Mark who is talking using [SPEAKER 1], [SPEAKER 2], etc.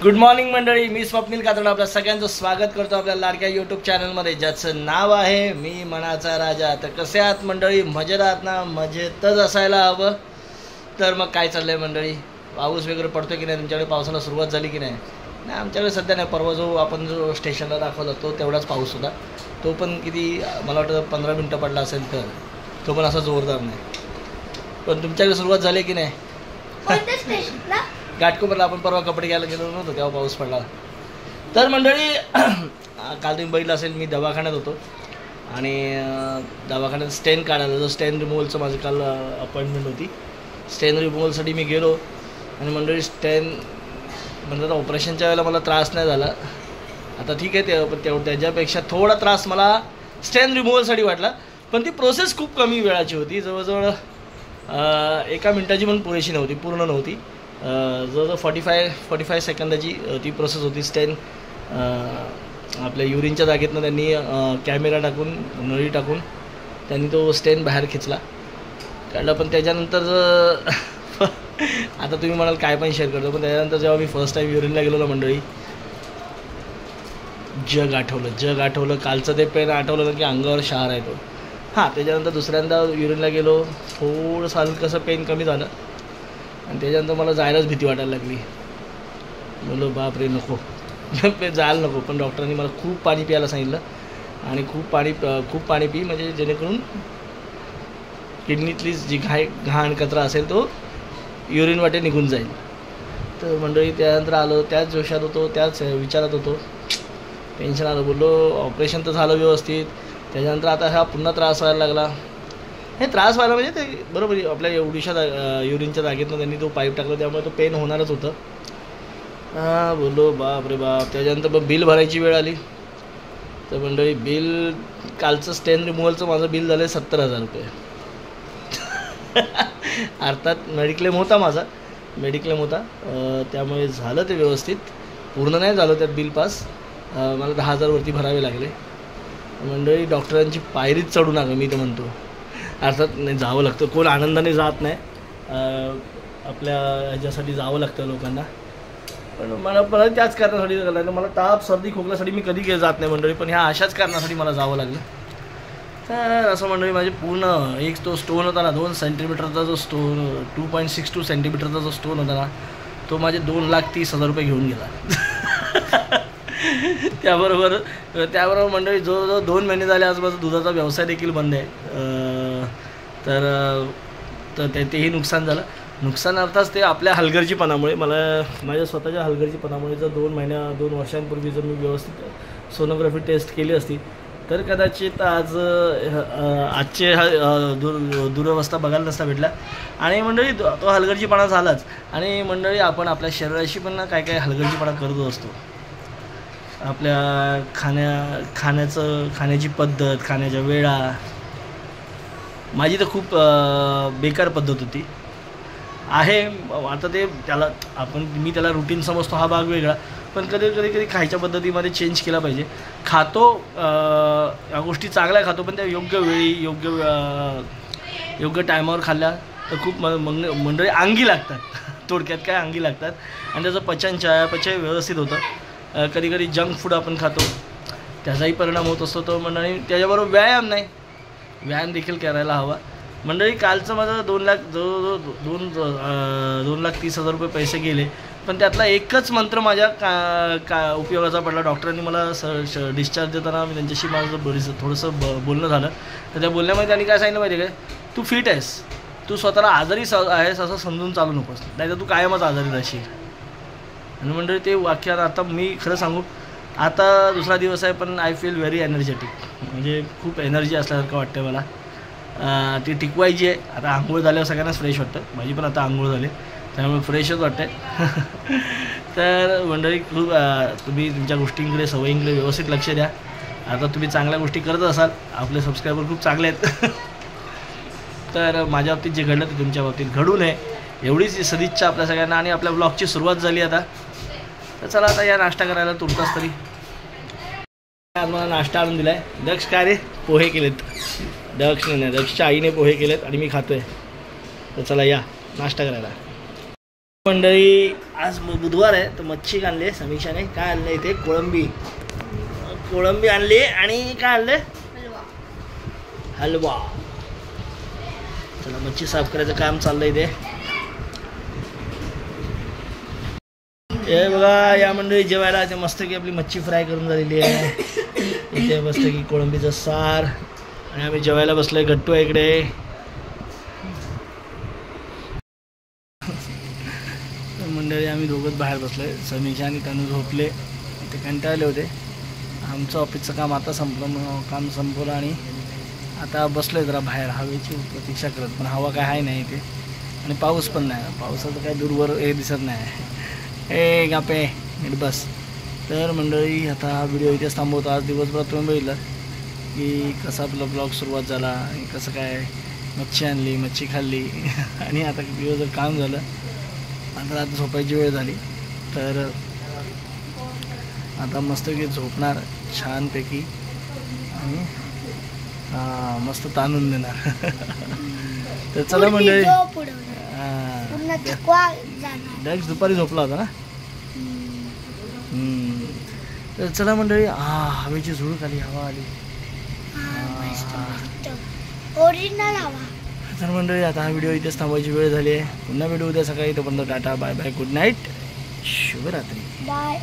[SPEAKER 1] Good morning मंडळी, मी स्वप्नील कातड आपल्या सगळ्यांचं स्वागत करतो आपल्या लाडक्या यूट्यूब चॅनलमध्ये, ज्याचं नाव आहे मी मनाचा राजा. तर कसे आहात मंडळी? मजेत आहात ना? मजेतच असायला हवं. तर मग काय चाललंय मंडळी? पाऊस वगैरे पडतोय की नाही तुमच्याकडे? पावसाला सुरुवात झाली की नाही? नाही, आमच्याकडे सध्या नाही. परवा आपण जो स्टेशनला दाखवला तो तेवढाच पाऊस होता. तो पण किती, मला वाटतं 15 मिनटं पडला असेल. तर तो पण असा जोरदार नाही. पण तुमच्याकडे सुरुवात झाली की नाही? घाटकोपरला आपण परवा कपडे घ्यायला गेलो नव्हतो तेव्हा पाऊस पडला. तर मंडळी काल तुम्ही बघितलं असेल, मी दवाखान्यात होतो आणि दवाखान्यात स्टेन काढायला, जो स्टेन रिमूव्हलचं माझं काल अपॉइंटमेंट होती. स्टेन रिमूव्हलसाठी मी गेलो आणि मंडळी स्टेन म्हणजे ऑपरेशनच्या वेळेला मला त्रास नाही झाला. आता ठीक आहे, त्याच्यापेक्षा थोडा त्रास मला स्टेन रिमूव्हलसाठी वाटला. पण ती प्रोसेस खूप कमी वेळाची होती. जवळजवळ 1 मिनिटाची पण पुरेशी नव्हती, पूर्ण नव्हती. जवळजवळ 45 सेकंदाची ती प्रोसेस होती. स्टेन आपल्या युरिनच्या जागेतनं त्यांनी कॅमेरा टाकून, नळी टाकून त्यांनी तो स्टेन बाहेर काढला. पण त्याच्यानंतर आता तुम्ही म्हणाल काय पण शेअर करतो, पण त्याच्यानंतर जेव्हा मी फर्स्ट टाईम युरिनला गेलो ना मंडळी, जग आठवलं. कालचं ते पेन आठवलं ना की अंगावर शहार आहे तो. हां, त्याच्यानंतर दुसऱ्यांदा युरिनला गेलो, थोडंसं हलकंसं पेन कमी झालं आणि त्याच्यानंतर मला जायलाच भीती वाटायला लागली. बोललो बापरे नको, जायला नको. पण डॉक्टरांनी मला खूप पाणी प्यायला सांगितलं आणि खूप पाणी पी, म्हणजे जेणेकरून किडनीतली जी घाण कचरा असेल तो युरिन वाटे निघून जाईल. तर मंडळी त्यानंतर आलो, त्याच जोशात होतो, त्याच विचारात होतो. टेन्शन आलं. बोललो ऑपरेशन तर झालं व्यवस्थित, त्याच्यानंतर आता हा पुन्हा त्रास व्हायला लागला. हे त्रास व्हायला म्हणजे ते बरोबर आपल्या एवढीशा युरिनच्या जागेतनं त्यांनी तो पाईप टाकला, त्यामुळे तो पेन होणारच होतं. बोललो बाप रे बाप. त्याच्यानंतर मग बिल भरायची वेळ आली. तर मंडळी बिल कालचं स्टेन रिमूव्हलचं माझं बिल झालं 70,000 रुपये. अर्थात मेडिक्लेम होता, माझा मेडिक्लेम होता, त्यामुळे झालं ते व्यवस्थित. पूर्ण नाही झालं त्यात बिल पास. मला 10,000 वरती भरावे लागले. मंडळी डॉक्टरांची पायरीच चढू नका मी तर म्हणतो. अर्थात नाही, जावं लागतं. कोण आनंदाने जात नाही, आपल्या ह्याच्यासाठी जावं लागतं लोकांना. पण मला त्याच कारणासाठी लागलं. मला ताप सर्दी खोकल्यासाठी मी कधी जात नाही मंडळी, पण ह्या अशाच कारणासाठी मला जावं लागलं. तर असं मंडळी माझे पूर्ण एक तो स्टोन होता ना, 2 सेंटीमीटरचा जो स्टोन, 2.62 सेंटीमीटरचा जो स्टोन होता ना, तो माझे 2,30,000 रुपये घेऊन गेला. त्याबरोबर मंडळी जवळजवळ 2 महिने झाले आज माझा दुधाचा व्यवसाय देखील बंद आहे. तर तेही नुकसान झालं. नुकसान अर्थात ते आपल्या हलगर्जीपणामुळे, माझ्या स्वतःच्या हलगर्जीपणामुळे. जर 2 वर्षांपूर्वी जर मी व्यवस्थित सोनोग्राफी टेस्ट केली असती तर कदाचित आजचे दुरवस्था बघायला नसता भेटला. आणि मंडळी तो हलगर्जीपणा झालाच. आणि मंडळी आपण आपल्या शरीराशी पण काय हलगर्जीपणा करत असतो. आपल्या खाण्याची पद्धत, खाण्याच्या वेळा, माझी तर खूप बेकार पद्धत होती आहे. आता मी त्याला रुटीन समजतो, हा भाग वेगळा. पण कधी खायच्या पद्धतीमध्ये चेंज केला पाहिजे. खातो, या गोष्टी चांगल्या खातो, पण त्या योग्य वेळी योग्य टायमावर खाल्ल्या तर खूप मंडळी अंगी लागतात. थोडक्यात काय अंगी लागतात आणि त्याचं पचन व्यवस्थित होतं. कधी जंक फूड आपण खातो, त्याचाही परिणाम होत असतो. तो मंडळी त्याच्याबरोबर व्यायाम देखील करायला हवा. मंडळी कालचं माझं 2,30,000 रुपये पैसे गेले. पण त्यातला एकच मंत्र माझ्या उपयोगाचा पडला. डॉक्टरांनी मला डिस्चार्ज देताना मी त्यांच्याशी माझं थोडंसं बोलणं झालं. तर त्या बोलण्यामध्ये त्यांनी काय सांगितलं माहिती आहे काय? तू फिट आहेस, तू स्वतःला आजारी आहेस असं समजून चालू नकोस, नाही तर तू कायमच आजारी राहशील. आणि मंडळी ते वाक्यात आता मी खरं सांगू, आता दुसरा दिवस आहे पण आय फील व्हेरी एनर्जेटिक. म्हणजे खूप एनर्जी असल्यासारखं वाटतं मला. ती टिकवायची आहे. आता आंघोळ झाल्यावर सगळ्यांनाच फ्रेश वाटतं. माझी पण आता आंघोळ झाली, त्यामुळे फ्रेशच वाटतं आहे. तर मंडळी खूप तुम्ही तुमच्या गोष्टींकडे, सवयींकडे व्यवस्थित लक्ष द्या. आता तुम्ही चांगल्या गोष्टी करत असाल, आपले सबस्क्रायबर खूप चांगले आहेत. तर माझ्या बाबतीत जे घडलं ते तुमच्या बाबतीत घडू नये एवढीच सदिच्छा आपल्या सगळ्यांना. आणि आपल्या ब्लॉगची सुरुवात झाली आता. तर चला आता या नाश्ता करायला तुर्तास तरी. आज मला नाश्ता आणून दिला आहे. दक्ष काय रे? पोहे केलेत. दक्षच्या आईने पोहे केलेत आणि मी खातो आहे. तर चला या नाश्ता करायला. मंडळी आज बुधवार आहे तर मच्छी आणले समीक्षाने. काय आणले इथे? कोळंबी आणली आणि काय आणले? हलवा. चला मच्छी साफ करायचं काम चाललंय इथे. हे बघा या मंडळी जेवायला ते मस्त की आपली मच्छी फ्राय करून झालेली आहे. इथे मस्त की कोळंबीचं सार आणि आम्ही जेवायला बसलोय. गट्टू आहे इकडे. मंडळी आम्ही दोघंच बाहेर बसलोय. समीक्षा आणि तनू झोपले, ते कंटाळले होते. आमचं ऑफिसचं काम आता संपलं आणि आता बसलोय जरा बाहेर हवेची प्रतीक्षा करत. पण हवा काय आहे नाही इथे आणि पाऊस पण नाही. पावसाचं काय दूरवर हे दिसत नाही. ए गापे नीट बस. तर मंडळी आता हा व्हिडिओ इथेच थांबवतो. आज दिवसभरात तुम्ही बघितलं की कसा आपला ब्लॉग सुरुवात झाला आणि कसं काय मच्छी आणली, मच्छी खाल्ली आणि आता दिवसभर काम झालं. आता झोपायची वेळ झाली तर आता मस्तपैकी झोपणार छानपैकी आणि मस्त ताणून देणार. तर चला मंडळी. डायरेक्ट दुपारी झोपला होता ना. तर चला मंडळी. हवेची झुळूक आली, हवा आली. तर मंडळी आता हा व्हिडिओ इथेच थांबवायची वेळ झाली आहे. पुन्हा व्हिडिओ उद्या सकाळी. तोपर्यंत tata bye bye good night शुभरात्री. बाय.